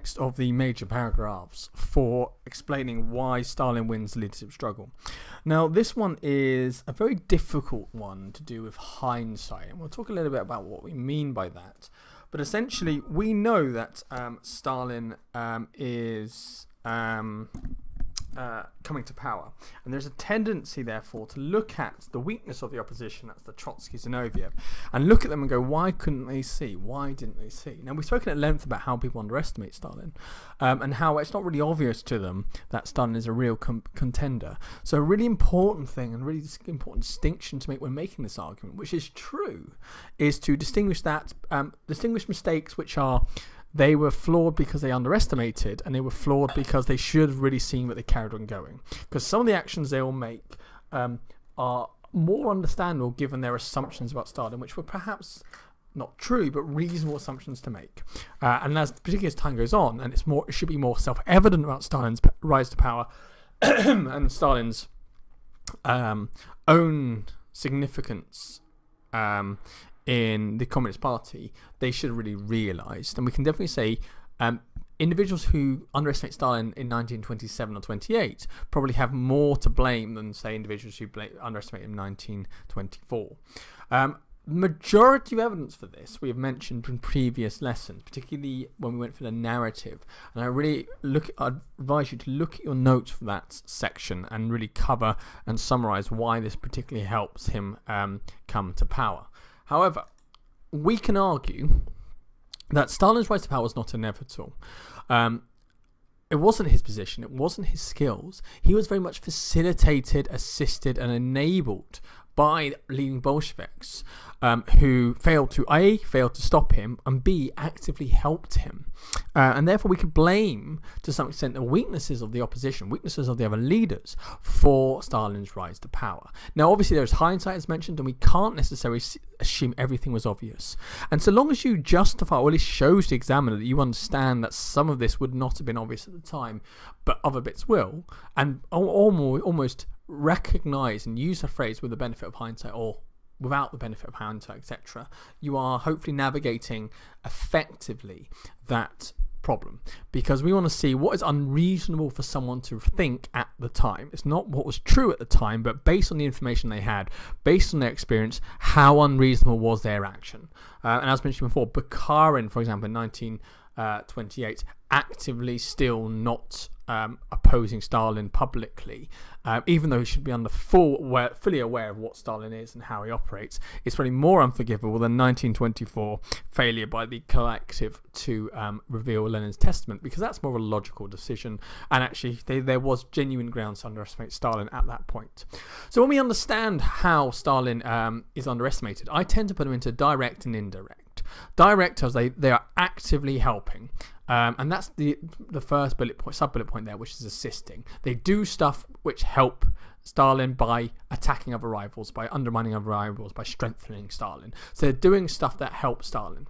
next of the major paragraphs for explaining why Stalin wins the leadership struggle. Now, this one is a very difficult one to do with hindsight, and we'll talk a little bit about what we mean by that. But essentially, we know that Stalin is coming to power, and there's a tendency, therefore, to look at the weakness of the opposition, that's the Trotsky, Zinoviev, and look at them and go, why couldn't they see? Why didn't they see? Now, we've spoken at length about how people underestimate Stalin, and how it's not really obvious to them that Stalin is a real contender. So a really important thing, and really important distinction to make when making this argument, which is true, is to distinguish mistakes which are they were flawed because they underestimated, and they were flawed because they should have really seen what they carried on going. Because some of the actions they will make are more understandable given their assumptions about Stalin, which were perhaps not true, but reasonable assumptions to make. And particularly as time goes on, and it should be more self-evident about Stalin's rise to power and Stalin's own significance in the Communist Party, they should have really realised. And we can definitely say individuals who underestimate Stalin in 1927 or 28 probably have more to blame than, say, individuals who underestimate him in 1924. Majority of evidence for this we have mentioned in previous lessons, particularly when we went for the narrative. And I really advise you to look at your notes for that section and really cover and summarise why this particularly helps him come to power. However, we can argue that Stalin's rise to power was not inevitable. It wasn't his position, it wasn't his skills. He was very much facilitated, assisted, and enabled by leading Bolsheviks who failed to stop him, and B, actively helped him. And therefore we could blame, to some extent, the weaknesses of the opposition, weaknesses of the other leaders, for Stalin's rise to power. Now, obviously, there's hindsight, as mentioned, and we can't necessarily assume everything was obvious. And so long as you justify, or at least shows the examiner that you understand that some of this would not have been obvious at the time, but other bits will, and almost recognise and use the phrase with the benefit of hindsight or without the benefit of hindsight, etc., you are hopefully navigating effectively that problem, because we want to see what is unreasonable for someone to think at the time. It's not what was true at the time, but based on the information they had, based on their experience, how unreasonable was their action. And as mentioned before, Bukharin, for example, in 1928, actively still not opposing Stalin publicly, even though he should be fully aware of what Stalin is and how he operates. It's probably more unforgivable than 1924 failure by the collective to reveal Lenin's testament, because that's more of a logical decision, and actually there was genuine grounds to underestimate Stalin at that point. So when we understand how Stalin is underestimated, I tend to put them into direct and indirect. Direct, as they are actively helping. And that's the first sub-bullet point there, which is assisting. They do stuff which help Stalin by attacking other rivals, by undermining other rivals, by strengthening Stalin. So they're doing stuff that helps Stalin.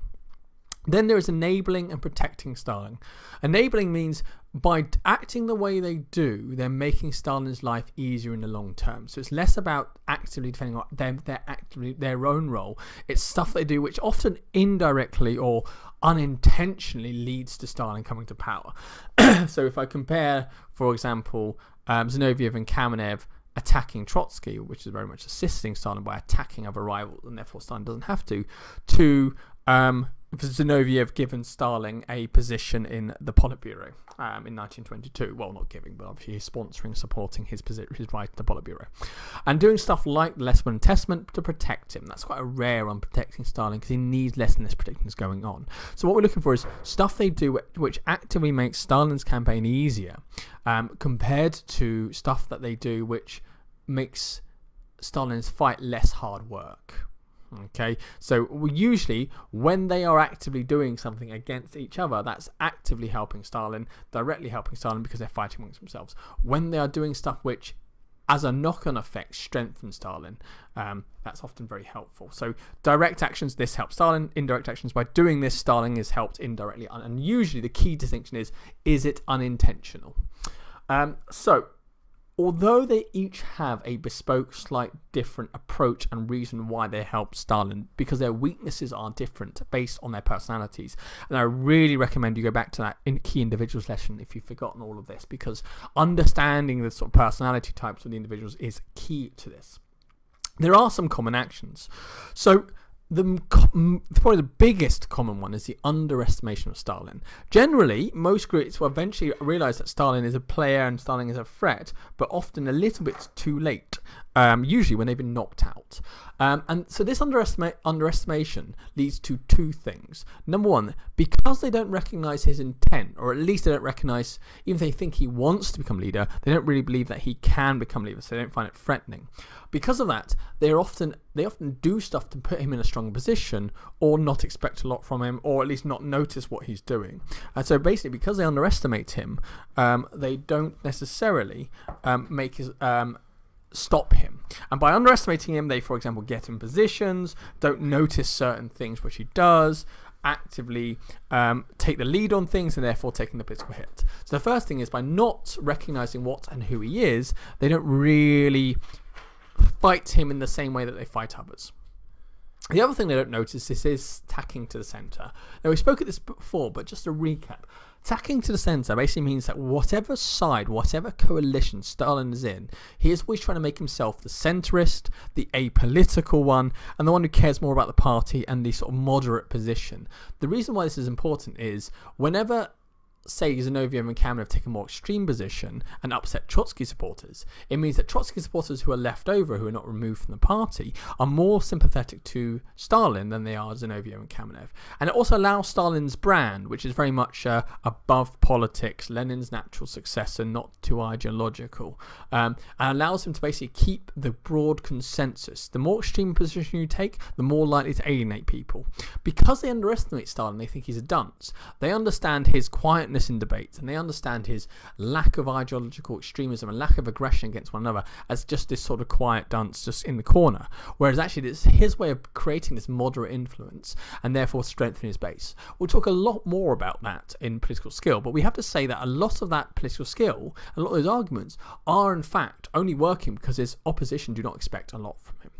Then there is enabling and protecting Stalin. Enabling means by acting the way they do, they're making Stalin's life easier in the long term. So it's less about actively defending their own role. It's stuff they do which often indirectly or unintentionally leads to Stalin coming to power. So if I compare, for example, Zinoviev and Kamenev attacking Trotsky, which is very much assisting Stalin by attacking other rivals, and therefore Stalin doesn't have to Zinoviev given Stalin a position in the Politburo in 1922. Well, not giving, but obviously he's supporting his right to the Politburo. And doing stuff like the Lenin Testament to protect him. That's quite a rare on protecting Stalin, because he needs less and less protections going on. So what we're looking for is stuff they do which actively makes Stalin's campaign easier, compared to stuff that they do which makes Stalin's fight less hard work. Okay, so usually when they are actively doing something against each other, that's actively helping Stalin, directly helping Stalin, because they're fighting amongst themselves. When they are doing stuff which, as a knock-on effect, strengthen Stalin, that's often very helpful. So direct actions, this helps Stalin. Indirect actions, by doing this, Stalin is helped indirectly. And usually the key distinction is it unintentional? So although they each have a bespoke, slight different approach and reason why they help Stalin, because their weaknesses are different based on their personalities. And I really recommend you go back to that key individuals lesson if you've forgotten all of this, because understanding the sort of personality types of the individuals is key to this. There are some common actions. So probably the biggest common one is the underestimation of Stalin. Generally, most groups will eventually realize that Stalin is a player and Stalin is a threat, but often a little bit too late, usually when they've been knocked out. And so this underestimation leads to two things. Number one, because they don't recognize his intent, or at least they don't recognize, even if they think he wants to become leader, they don't really believe that he can become leader, so they don't find it threatening. Because of that, they often do stuff to put him in a strong position, or not expect a lot from him, or at least not notice what he's doing. And so basically, because they underestimate him, they don't necessarily stop him. And by underestimating him, they, for example, get in positions, don't notice certain things which he does, actively take the lead on things, and therefore taking the political hit. So the first thing is, by not recognizing what and who he is, they don't really fight him in the same way that they fight others. The other thing they don't notice is tacking to the center. Now, we spoke at this before, but just to recap, tacking to the center basically means that whatever side, whatever coalition Stalin is in, he is always trying to make himself the centrist, the apolitical one, and the one who cares more about the party and the sort of moderate position. The reason why this is important is whenever, say, Zinoviev and Kamenev take a more extreme position and upset Trotsky supporters, it means that Trotsky supporters who are left over, who are not removed from the party, are more sympathetic to Stalin than they are Zinoviev and Kamenev. And it also allows Stalin's brand, which is very much above politics, Lenin's natural successor, not too ideological, and allows him to basically keep the broad consensus. The more extreme position you take, the more likely to alienate people. Because they underestimate Stalin, they think he's a dunce. They understand his quietness in debates, and they understand his lack of ideological extremism and lack of aggression against one another as just this sort of quiet dunce just in the corner, whereas actually it's his way of creating this moderate influence and therefore strengthening his base. We'll talk a lot more about that in political skill, but we have to say that a lot of that political skill, a lot of those arguments, are in fact only working because his opposition do not expect a lot from him.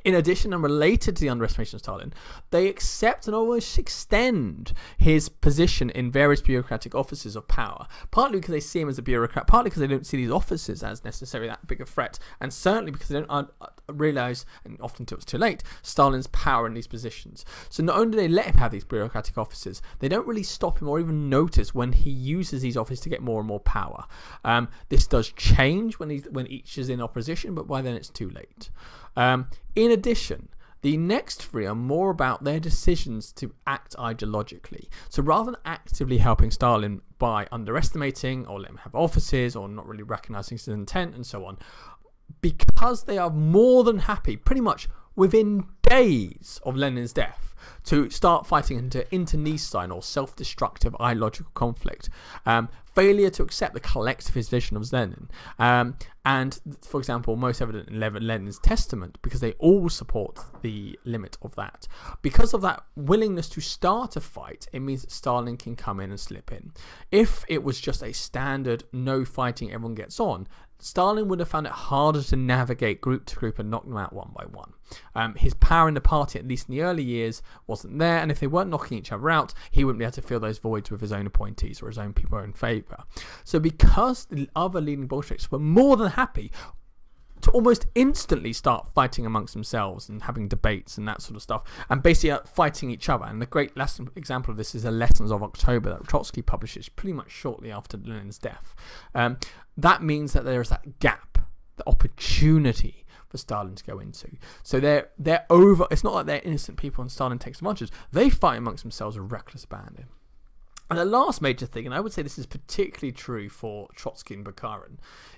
In addition, and related to the underestimation of Stalin, they accept and almost extend his position in various bureaucratic offices of power, partly because they see him as a bureaucrat, partly because they don't see these offices as necessarily that big a threat, and certainly because they don't realise, and often until it's too late, Stalin's power in these positions. So not only do they let him have these bureaucratic offices, they don't really stop him or even notice when he uses these offices to get more and more power. This does change when each is in opposition, but by then it's too late. In addition, the next three are more about their decisions to act ideologically. So rather than actively helping Stalin by underestimating or letting him have offices or not really recognizing his intent and so on, because they are more than happy, pretty much within days of Lenin's death, to start fighting into internecine or self-destructive ideological conflict, failure to accept the collectivist vision of Lenin, and, for example, most evident in Lenin's testament, because they all support the limit of that. Because of that willingness to start a fight, it means that Stalin can come in and slip in. If it was just a standard no fighting, everyone gets on, Stalin would have found it harder to navigate group to group and knock them out one by one. His power in the party, at least in the early years, wasn't there, and if they weren't knocking each other out, he wouldn't be able to fill those voids with his own appointees or his own people in favour. So because the other leading Bolsheviks were more than happy to almost instantly start fighting amongst themselves and having debates and that sort of stuff, and basically fighting each other. And the great example of this is the Lessons of October that Trotsky publishes pretty much shortly after Lenin's death. That means that there is that gap, the opportunity for Stalin to go into. So they're over. It's not like they're innocent people and Stalin takes advantage. They fight amongst themselves with reckless abandon. And the last major thing, and I would say this is particularly true for Trotsky and Bukharin,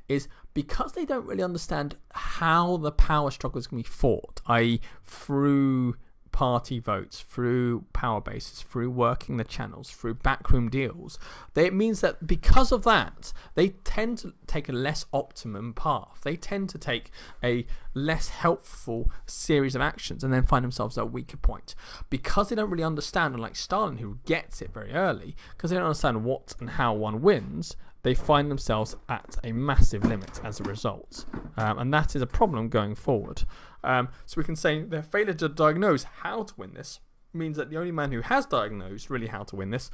is because they don't really understand how the power struggle is going to be fought, i.e. through party votes, through power bases, through working the channels, through backroom deals, it means that because of that, they tend to take a less optimum path. They tend to take a less helpful series of actions and then find themselves at a weaker point. Because they don't really understand, unlike Stalin, who gets it very early, because they don't understand what and how one wins, they find themselves at a massive limit as a result. And that is a problem going forward. So we can say their failure to diagnose how to win this means that the only man who has diagnosed really how to win this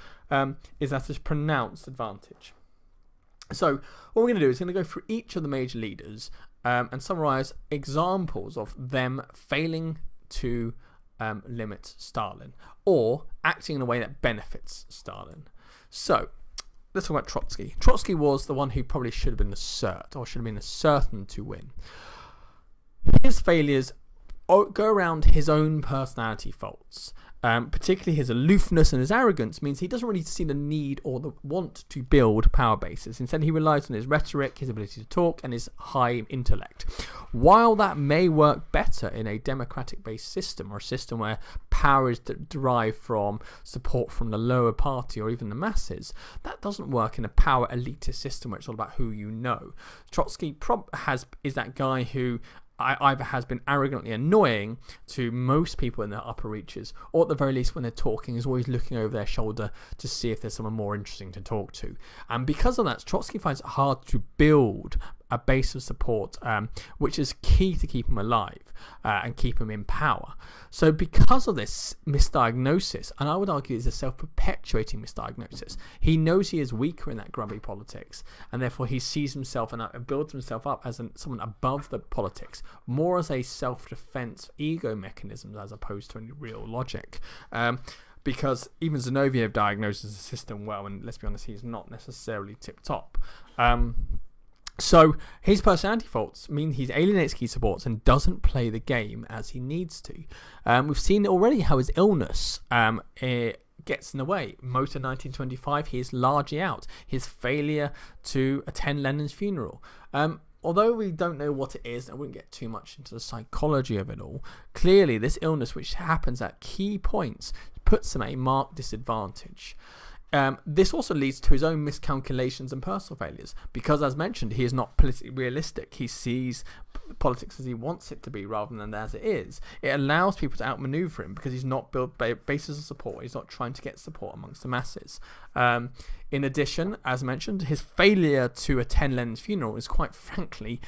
is at his pronounced advantage. So what we're going to do is going to go through each of the major leaders and summarise examples of them failing to limit Stalin or acting in a way that benefits Stalin. So let's talk about Trotsky. Trotsky was the one who probably should have been certain to win. His failures go around his own personality faults. Particularly his aloofness and his arrogance means he doesn't really see the need or the want to build power bases. Instead, he relies on his rhetoric, his ability to talk, and his high intellect. While that may work better in a democratic-based system, or a system where power is derived from support from the lower party or even the masses, that doesn't work in a power elitist system where it's all about who you know. Trotsky is that guy who either has been arrogantly annoying to most people in the upper reaches, or at the very least when they're talking is always looking over their shoulder to see if there's someone more interesting to talk to. And because of that, Trotsky finds it hard to build a base of support, which is key to keep him alive and keep him in power. So because of this misdiagnosis, and I would argue it's a self-perpetuating misdiagnosis, he knows he is weaker in that grubby politics, and therefore he sees himself and builds himself up as someone above the politics, more as a self-defense ego mechanism as opposed to any real logic. Because even Zinoviev diagnoses the system well, and let's be honest, he's not necessarily tip-top. So his personality faults mean he alienates key supports and doesn't play the game as he needs to. We've seen already how his illness gets in the way. Most of 1925, he is largely out. His failure to attend Lenin's funeral. Although we don't know what it is, I wouldn't get too much into the psychology of it all. Clearly, this illness, which happens at key points, puts him at a marked disadvantage. This also leads to his own miscalculations and personal failures because, as mentioned, he is not politically realistic. He sees politics as he wants it to be rather than as it is. It allows people to outmaneuver him because he's not built bases of support. He's not trying to get support amongst the masses. In addition, as mentioned, his failure to attend Lenin's funeral is quite frankly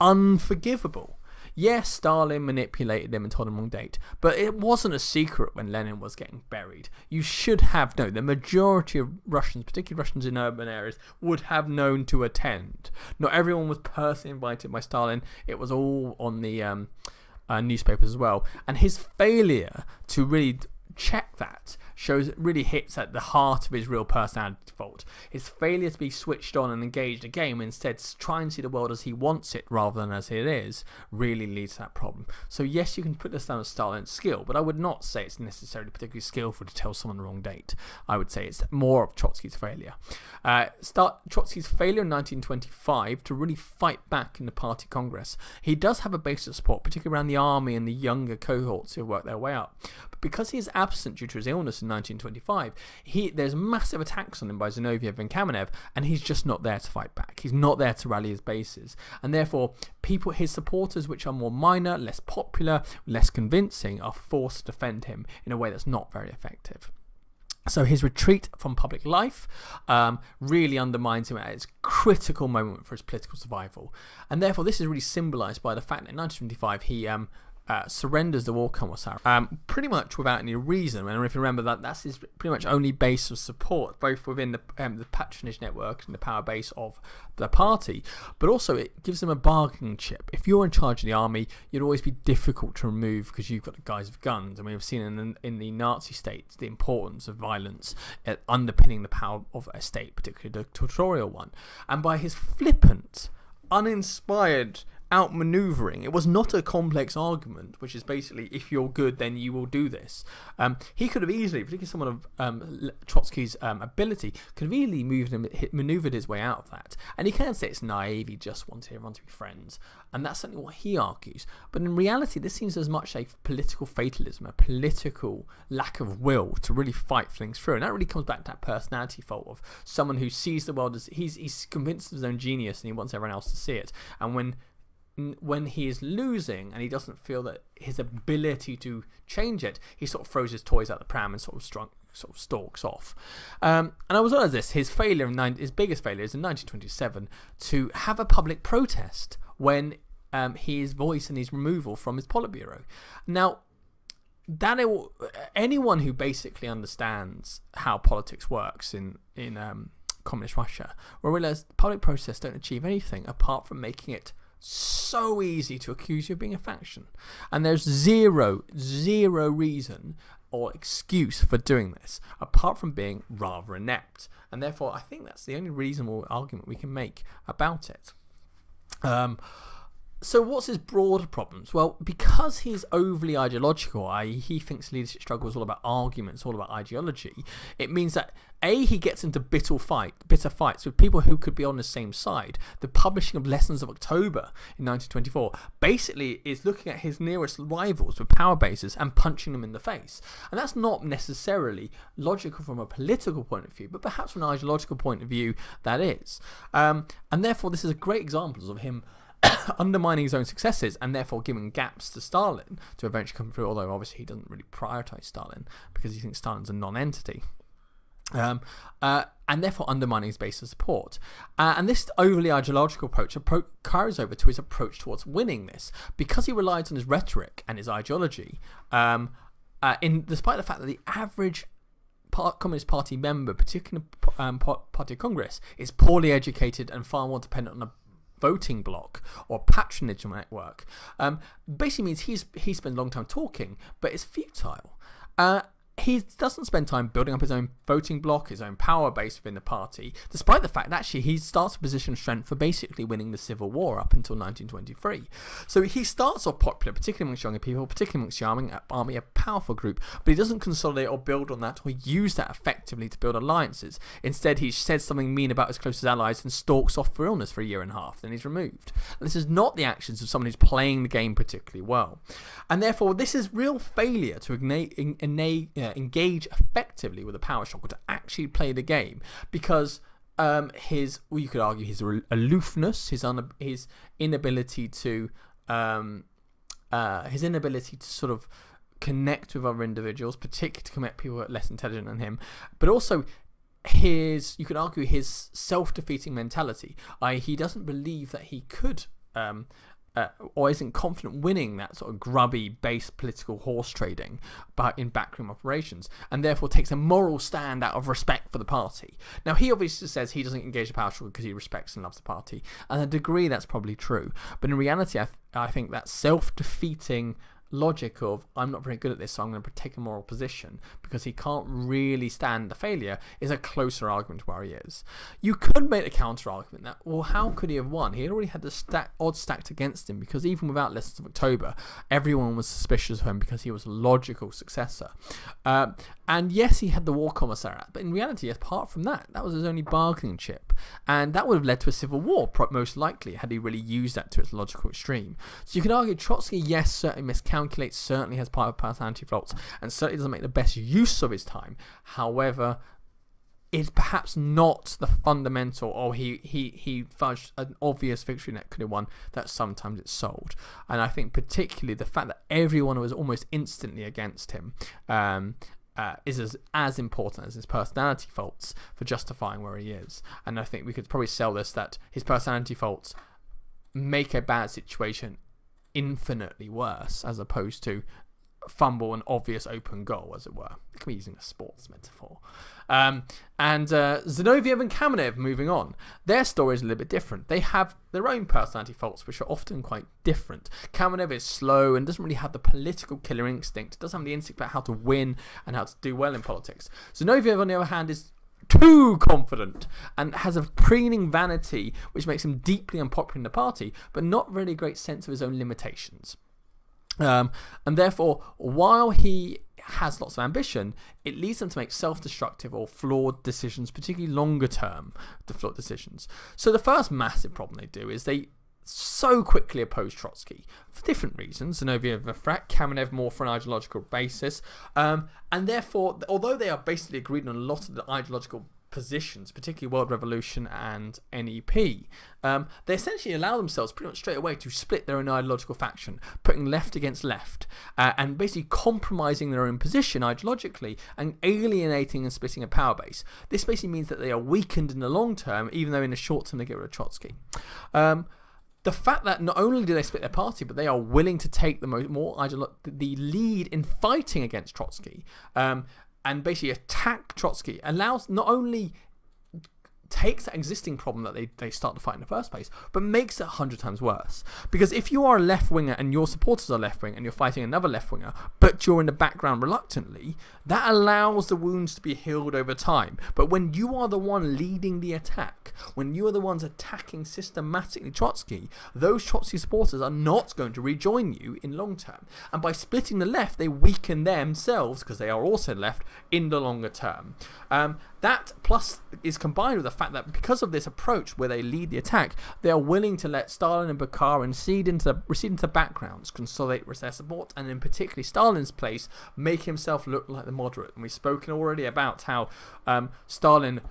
unforgivable. Yes, Stalin manipulated him and told him the wrong date, but it wasn't a secret when Lenin was getting buried. You should have known. The majority of Russians, particularly Russians in urban areas, would have known to attend. Not everyone was personally invited by Stalin. It was all on the newspapers as well. And his failure to really check that shows it really hits at the heart of his real personality fault. His failure to be switched on and engaged in a game, instead try and see the world as he wants it rather than as it is, really leads to that problem. So yes, you can put this down as Stalin's skill, but I would not say it's necessarily particularly skillful to tell someone the wrong date. I would say it's more of Trotsky's failure. Trotsky's failure in 1925 to really fight back in the party congress. He does have a base of support, particularly around the army and the younger cohorts who work their way up. But because he is absent due to his illness in 1925, there's massive attacks on him by Zinoviev and Kamenev, and he's just not there to fight back. He's not there to rally his bases, and therefore his supporters, which are more minor, less popular, less convincing, are forced to defend him in a way that's not very effective. So his retreat from public life really undermines him at its critical moment for his political survival, and therefore this is really symbolised by the fact that in 1925 he surrenders the war commissar pretty much without any reason. And if you remember that's his pretty much only base of support, both within the patronage network and the power base of the party, but also it gives him a bargaining chip. If you're in charge of the army, you'd always be difficult to remove because you've got the guys with guns. And we've seen in the Nazi states the importance of violence underpinning the power of a state, particularly the dictatorial one. And by his flippant, uninspired outmaneuvering, it was not a complex argument, which is basically, if you're good, then you will do this. He could have easily, particularly someone of Trotsky's ability, could have easily maneuvered his way out of that. And he can say it's naive, he just wanted everyone to be friends. And that's certainly what he argues. But in reality, this seems as much a political fatalism, a political lack of will to really fight things through. And that really comes back to that personality fault of someone who sees the world as he's convinced of his own genius and he wants everyone else to see it. And when he is losing and he doesn't feel that his ability to change it, he sort of throws his toys out the pram and sort of sort of stalks off. And I was honest, this his biggest failure is in 1927 to have a public protest when his voice and his removal from his Politburo. Now, anyone who basically understands how politics works in communist Russia will realize public protests don't achieve anything apart from making it so easy to accuse you of being a faction. And there's zero reason or excuse for doing this apart from being rather inept. And therefore, I think that's the only reasonable argument we can make about it. So what's his broader problems? Well, because he's overly ideological, i.e. he thinks leadership struggle is all about arguments, all about ideology, it means that he gets into bitter fights with people who could be on the same side. The publishing of Lessons of October in 1924 basically is looking at his nearest rivals with power bases and punching them in the face. And that's not necessarily logical from a political point of view, but perhaps from an ideological point of view that is. And therefore this is a great example of him undermining his own successes and therefore giving gaps to Stalin to eventually come through, although obviously he doesn't really prioritize Stalin because he thinks Stalin's a non-entity. And therefore undermining his base of support. And this overly ideological approach carries over to his approach towards winning this, because he relies on his rhetoric and his ideology, despite the fact that the average Communist Party member, particularly Party of Congress, is poorly educated and far more dependent on a voting bloc or patronage network. Basically means he spends a long time talking, but it's futile. He doesn't spend time building up his own voting bloc, his own power base within the party, despite the fact that actually he starts a position of strength for basically winning the Civil War up until 1923. So he starts off popular, particularly amongst younger people, particularly amongst the army, a powerful group, but he doesn't consolidate or build on that or use that effectively to build alliances. Instead, he says something mean about his closest allies and stalks off for illness for a year and a half, then he's removed. And this is not the actions of someone who's playing the game particularly well. And therefore, this is real failure to engage effectively with a power struggle, to actually play the game, because you could argue his aloofness, his inability to sort of connect with other individuals, particularly to connect people who are less intelligent than him, but also you could argue his self-defeating mentality, i.e. he doesn't believe that he could or isn't confident winning that sort of grubby base political horse trading in backroom operations, and therefore takes a moral stand out of respect for the party. Now, he obviously says he doesn't engage the power struggle because he respects and loves the party, and to a degree that's probably true, but in reality I think that self-defeating logic of I'm not very good at this, so I'm going to take a moral position because he can't really stand the failure is a closer argument to where he is. You could make a counter argument that, well, how could he have won? He had already had the odds stacked against him, because even without Lessons of October, everyone was suspicious of him because he was a logical successor. And yes, he had the war commissariat, but in reality, apart from that, that was his only bargaining chip, and that would have led to a civil war most likely had he really used that to its logical extreme. So you could argue Trotsky, yes, certainly miscalculates, certainly has personality faults, and certainly doesn't make the best use of his time. However, it's perhaps not the fundamental, or he fudged an obvious victory that could have won, that sometimes it's sold. And I think particularly the fact that everyone was almost instantly against him is as important as his personality faults for justifying where he is. And I think we could probably sell this, that his personality faults make a bad situation infinitely worse, as opposed to fumble an obvious open goal, as it were. It can be using a sports metaphor. And Zinoviev and Kamenev, moving on, their story is a little bit different. They have their own personality faults, which are often quite different. Kamenev is slow and doesn't really have the political killer instinct, doesn't have the instinct about how to win and how to do well in politics. Zinoviev, on the other hand, is too confident and has a preening vanity which makes him deeply unpopular in the party, but not really a great sense of his own limitations. And therefore, while he has lots of ambition, it leads them to make self-destructive or flawed decisions, particularly longer term flawed decisions. So the first massive problem they do is they so quickly oppose Trotsky for different reasons. Zinoviev a threat, Kamenev more for an ideological basis, and therefore, although they are basically agreed on a lot of the ideological positions, particularly World Revolution and NEP, they essentially allow themselves pretty much straight away to split their own ideological faction, putting left against left, and basically compromising their own position ideologically and alienating and splitting a power base. This basically means that they are weakened in the long term, even though in the short term they get rid of Trotsky. The fact that not only do they split their party, but they are willing to take the lead in fighting against Trotsky, and basically attack Trotsky, allows not only takes that existing problem that they start to fight in the first place, but makes it 100 times worse. Because if you are a left-winger and your supporters are left-wing and you're fighting another left-winger, but you're in the background reluctantly, that allows the wounds to be healed over time. But when you are the one leading the attack, when you are the ones attacking systematically Trotsky, those Trotsky supporters are not going to rejoin you in long term. And by splitting the left, they weaken themselves, because they are also left, in the longer term. That plus is combined with the fact that because of this approach where they lead the attack, they are willing to let Stalin and Bukharin recede into backgrounds, consolidate their support, and in particularly Stalin's place, make himself look like the moderate. And we've spoken already about how Stalin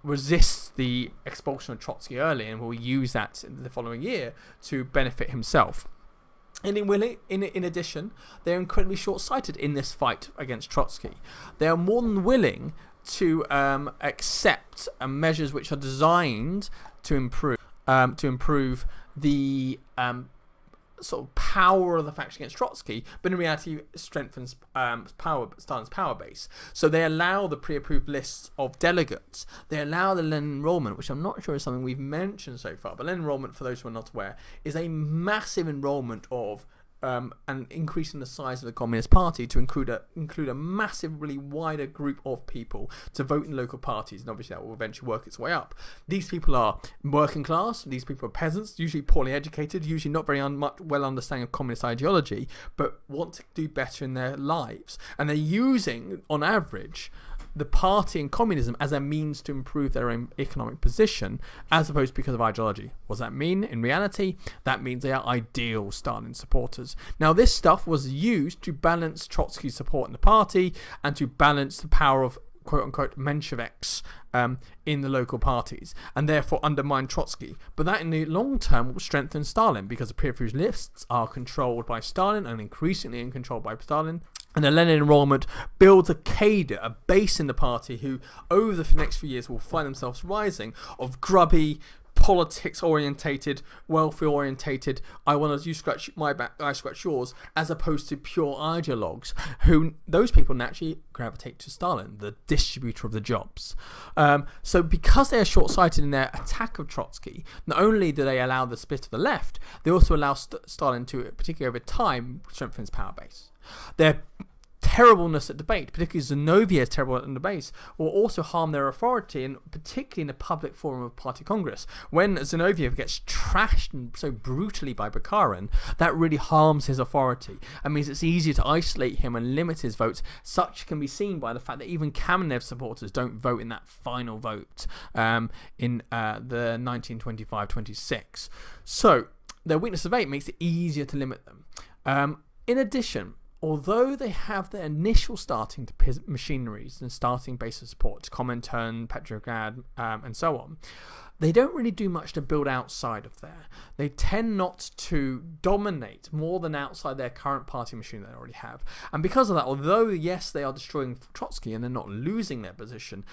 resists the expulsion of Trotsky early and will use that in the following year to benefit himself. And in addition, they're incredibly short-sighted in this fight against Trotsky. They are more than willing to accept measures which are designed to improve the sort of power of the faction against Trotsky, but in reality strengthens Stalin's power base. So they allow the pre-approved lists of delegates. They allow the Lenin enrollment, which I'm not sure is something we've mentioned so far, but Lenin enrollment, for those who are not aware, is a massive enrollment of and increasing the size of the Communist Party to include a massively wider group of people to vote in local parties, and obviously that will eventually work its way up. These people are working class, these people are peasants, usually poorly educated, usually not very well understanding of communist ideology, but want to do better in their lives. And they're using, on average, the party and communism as a means to improve their own economic position, as opposed to because of ideology. What does that mean? In reality, that means they are ideal Stalin supporters. Now, this stuff was used to balance Trotsky's support in the party and to balance the power of quote-unquote Mensheviks in the local parties, and therefore undermine Trotsky. But that in the long term will strengthen Stalin, because the pre-approved lists are controlled by Stalin and increasingly controlled by Stalin. And the Lenin enrollment builds a cadre, a base in the party who, over the next few years, will find themselves rising of grubby, politics-orientated, welfare-orientated, I want to, you scratch my back, I scratch yours, as opposed to pure ideologues, who those people naturally gravitate to Stalin, the distributor of the jobs. So because they are short-sighted in their attack of Trotsky, not only do they allow the split of the left, they also allow Stalin to, particularly over time, strengthen his power base. Their terribleness at debate, particularly Zinoviev's terrible at debate, will also harm their authority, and particularly in the public forum of Party Congress. When Zinoviev gets trashed so brutally by Bukharin, that really harms his authority and means it's easier to isolate him and limit his votes. Such can be seen by the fact that even Kamenev supporters don't vote in that final vote in the 1925-26. So their weakness of 8 makes it easier to limit them. In addition, although they have their initial starting machineries and starting base of support, Comintern, Petrograd, and so on, they don't really do much to build outside of there. They tend not to dominate more than outside their current party machine that they already have. And because of that, although, yes, they are destroying Trotsky and they're not losing their position,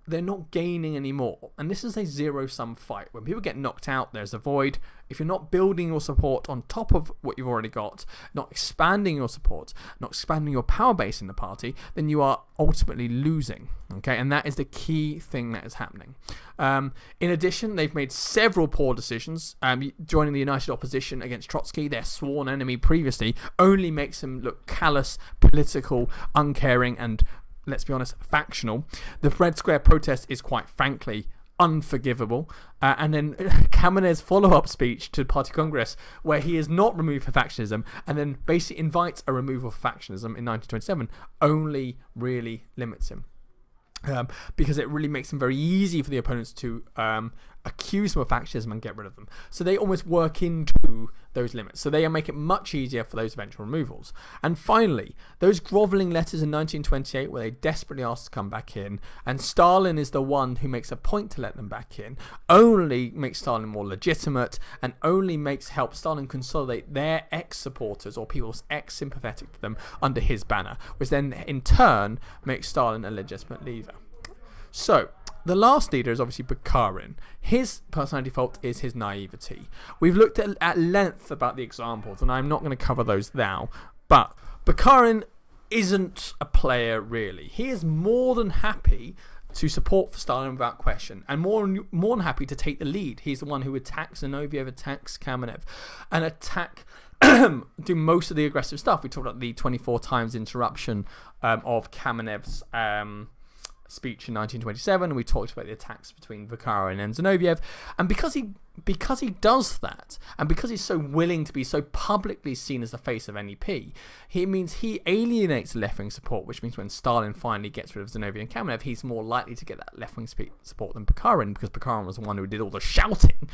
they're not gaining anymore. And this is a zero-sum fight. When people get knocked out, there's a void. If you're not building your support on top of what you've already got, not expanding your support, not expanding your power base in the party, then you are ultimately losing. Okay, and that is the key thing that is happening. In addition, they've made several poor decisions. Joining the united opposition against Trotsky, their sworn enemy previously, only makes them look callous, political, uncaring, and, let's be honest, factional. The Red Square protest is, quite frankly, unforgivable. And then Kamenev's follow-up speech to Party Congress, where he is not removed for factionism and then basically invites a removal for factionism in 1927, only really limits him. Because it really makes them very easy for the opponents to accuse them of fascism and get rid of them. So they almost work into those limits. So they make it much easier for those eventual removals. And finally, those grovelling letters in 1928 where they desperately ask to come back in, and Stalin is the one who makes a point to let them back in, only makes Stalin more legitimate and only helps Stalin consolidate their ex-supporters or people ex-sympathetic to them under his banner, which then in turn makes Stalin a legitimate leader. So, the last leader is obviously Bukharin. His personality fault is his naivety. We've looked at length about the examples, and I'm not going to cover those now, but Bukharin isn't a player really. He is more than happy to support for Stalin without question, and more than happy to take the lead. He's the one who attacks Zinoviev, attacks Kamenev, and do most of the aggressive stuff. We talked about the 24 times interruption of Kamenev's speech in 1927, and we talked about the attacks between Bukharin and Zinoviev. And because he does that, and because he's so willing to be so publicly seen as the face of NEP, it means he alienates left-wing support, which means when Stalin finally gets rid of Zinoviev and Kamenev, he's more likely to get that left-wing support than Bukharin, because Bukharin was the one who did all the shouting.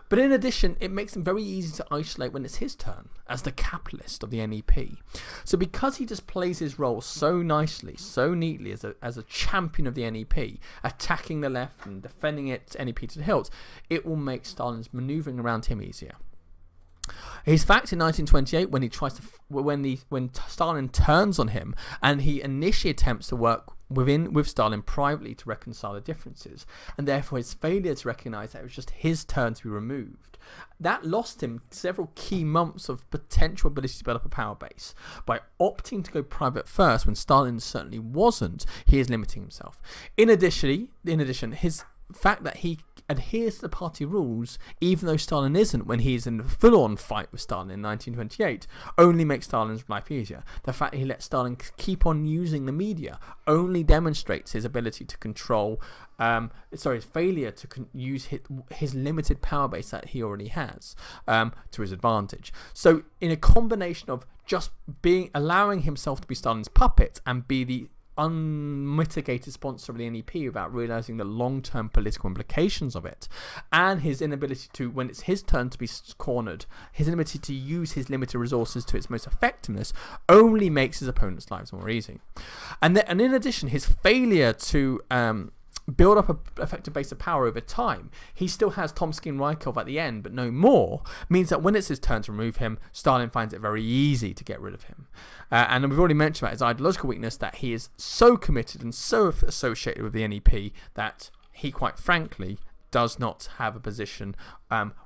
But in addition, it makes him very easy to isolate when it's his turn as the capitalist of the NEP. So because he just plays his role so nicely, so neatly as a champion of the NEP, attacking the left and defending its NEP to the hilt, it will make Stalin's manoeuvring around him easier. His fact in 1928, when Stalin turns on him and he initially attempts to work with Stalin privately to reconcile the differences, and therefore his failure to recognise that it was just his turn to be removed, that lost him several key months of potential ability to build up a power base. By opting to go private first when Stalin certainly wasn't, he is limiting himself. In addition, his fact that he adheres to the party rules, even though Stalin isn't, when he's in a full-on fight with Stalin in 1928, only makes Stalin's life easier. The fact that he lets Stalin keep on using the media only demonstrates his ability to control, his failure to use his limited power base that he already has to his advantage. So in a combination of just allowing himself to be Stalin's puppet and be the unmitigated sponsor of the NEP without realising the long-term political implications of it, and his inability to, when it's his turn to be cornered, his inability to use his limited resources to its most effectiveness only makes his opponent's lives more easy. And in addition, his failure to build up an effective base of power over time, he still has Trotsky and Rykov at the end, but no more, means that when it's his turn to remove him, Stalin finds it very easy to get rid of him. And we've already mentioned about his ideological weakness, that he is so committed and so associated with the NEP that he, quite frankly, does not have a position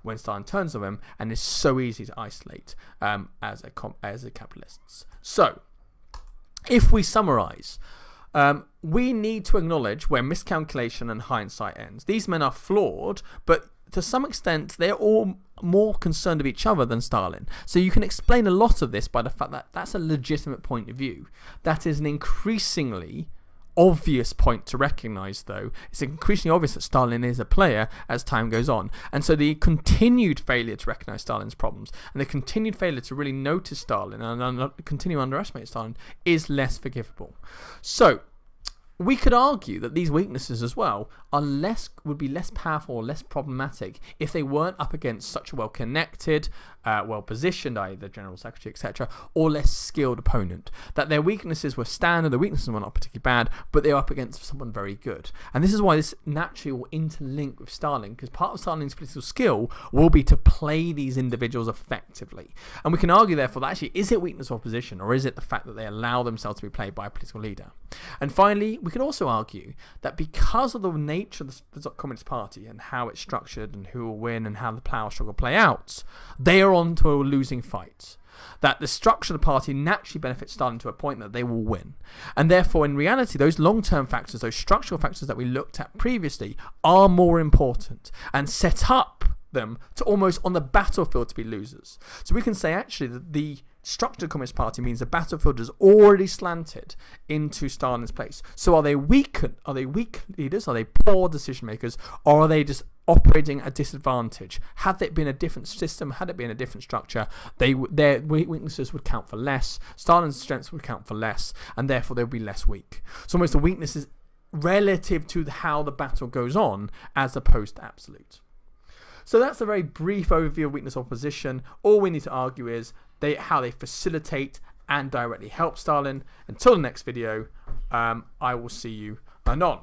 when Stalin turns on him, and is so easy to isolate as a capitalist. So, if we summarise, we need to acknowledge where miscalculation and hindsight ends. These men are flawed, but to some extent they're all more concerned of each other than Stalin. So you can explain a lot of this by the fact that that's a legitimate point of view. That is an increasingly obvious point to recognise, though. It's increasingly obvious that Stalin is a player as time goes on. And so the continued failure to recognise Stalin's problems and the continued failure to really notice Stalin and continue to underestimate Stalin is less forgivable. So we could argue that these weaknesses as well would be less powerful or less problematic if they weren't up against such a well-connected, well-positioned, i.e. the General Secretary, etc., or less skilled opponent. That their weaknesses were standard, their weaknesses were not particularly bad, but they were up against someone very good. And this is why this naturally will interlink with Stalin, because part of Stalin's political skill will be to play these individuals effectively. And we can argue, therefore, that actually, is it weakness or position, or is it the fact that they allow themselves to be played by a political leader? And finally, we can also argue that because of the nature of the Communist Party and how it's structured and who will win and how the power struggle play out, they are on to a losing fight. That the structure of the party naturally benefits Stalin to a point that they will win. And therefore, in reality, those long-term factors, those structural factors that we looked at previously are more important and set up them to almost on the battlefield to be losers. So we can say actually that the structure of the Communist Party means the battlefield is already slanted into Stalin's place. So are they weak leaders? Are they poor decision makers? Or are they just operating at a disadvantage? Had it been a different system, had it been a different structure, their weaknesses would count for less, Stalin's strengths would count for less, and therefore they would be less weak. So almost the weaknesses relative to how the battle goes on, as opposed to absolute. So that's a very brief overview of weakness opposition. All we need to argue is how they facilitate and directly help Stalin. Until the next video, I will see you anon.